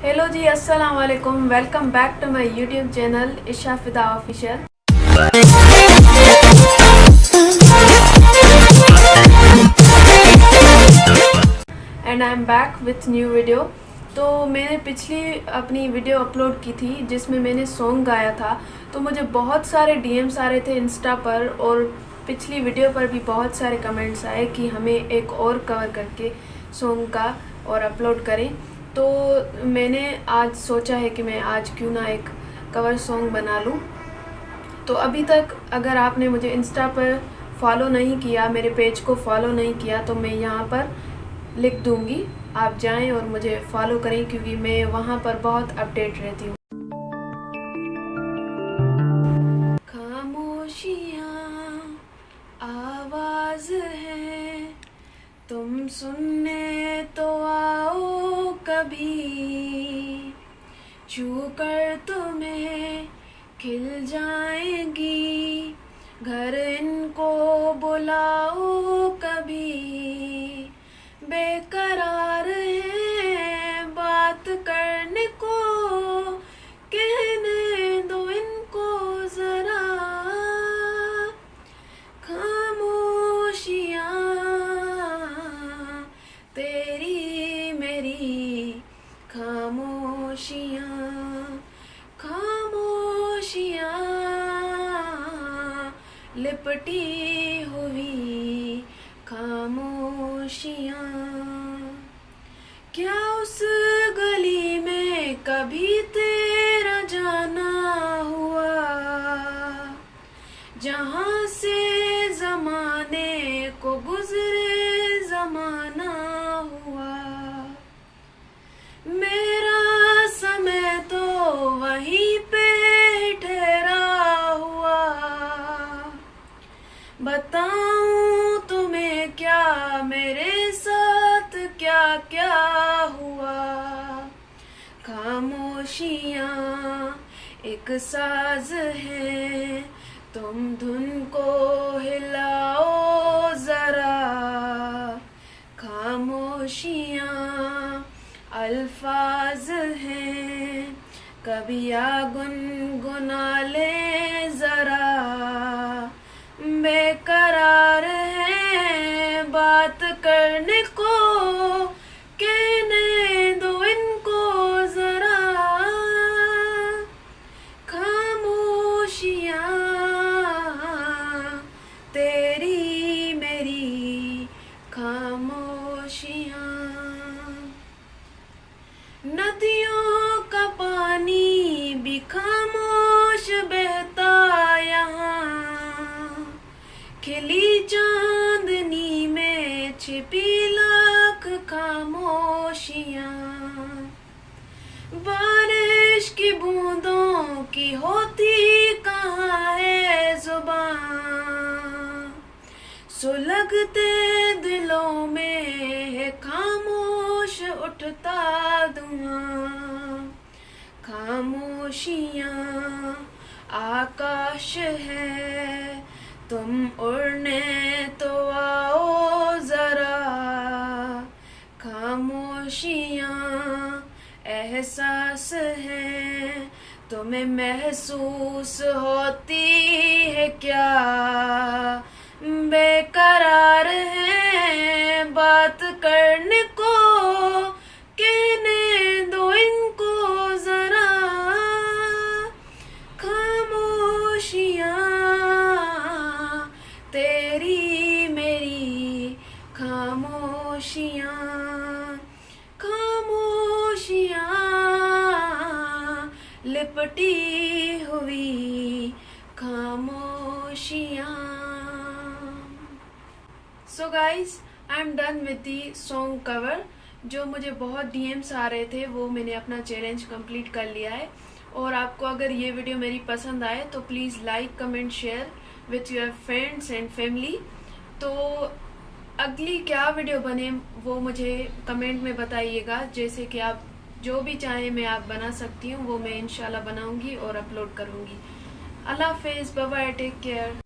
Hello ji, अस्सलाम वालेकुम। Welcome back to my YouTube channel Isha Fida official. And I am back with new video. तो मैंने पिछली अपनी वीडियो अपलोड की थी जिसमें मैंने सॉन्ग गाया था, तो मुझे बहुत सारे डीएम्स आ रहे थे इंस्टा पर और पिछली वीडियो पर भी बहुत सारे कमेंट्स आए कि हमें एक और कवर करके सॉन्ग का और अपलोड करें। तो मैंने आज सोचा है कि मैं आज क्यों ना एक कवर सॉन्ग बना लूँ। तो अभी तक अगर आपने मुझे इंस्टा पर फॉलो नहीं किया, मेरे पेज को फॉलो नहीं किया, तो मैं यहाँ पर लिख दूँगी, आप जाएं और मुझे फॉलो करें क्योंकि मैं वहाँ पर बहुत अपडेट रहती हूँ। खामोशियाँ आवाज़ है, तुम सुनने तो आओ कभी, छू कर तुम्हें खिल जाएंगी, घर इनको बुलाओ कभी। बेकरार है बात करने को, कहने दो इनको जरा। खामोशियाँ तेरी मेरी, खामोशियाँ खामोशियाँ लिपटी हुई खामोशियाँ। क्या उस गली में कभी तेरा जाना हुआ, जहाँ से जमाने को गुजरे जमाना हुआ। मेरा समय तो वहीं पे ठहरा हुआ, बताऊं तुम्हें क्या मेरे साथ क्या क्या हुआ। खामोशियाँ एक साज है, तुम धुन को हिलाओ जरा। खामोशियाँ अल्फाज हैं, कभी आ गुनगुना ले जरा। बेकरार है बात करने को, कहने दो इनको जरा। खामोशियाँ तेरी मेरी, खामोशियाँ। नदियों का पानी भी खामोश बहता यहाँ, खिली चांदनी में छिपी लाख खामोशियाँ। बारिश की बूंदों की होती कहाँ है जुबान, सुलगते दिलों में है खामोश उठता धुआं। खामोशियाँ आकाश है, तुम उड़ने तो आओ जरा। खामोशियाँ एहसास है, तुम्हें महसूस होती है क्या। बेकरार है बात करने को, कहने दो इनको जरा। खामोशियाँ तेरी मेरी, खामोशियाँ खामोशियाँ लिपटी हुई खामोशियाँ। So guys, I am done with the song cover. जो मुझे बहुत डीएम्स आ रहे थे वो मैंने अपना चैलेंज कंप्लीट कर लिया है। और आपको अगर ये वीडियो मेरी पसंद आए तो please like comment share with your friends and family. तो अगली क्या वीडियो बने वो मुझे कमेंट में बताइएगा। जैसे कि आप जो भी चाहें मैं आप बना सकती हूँ, वो मैं इंशाल्लाह बनाऊंगी और अपलोड करूँगी। अल्लाह हाफिज़, बाय बाय, टेक केयर।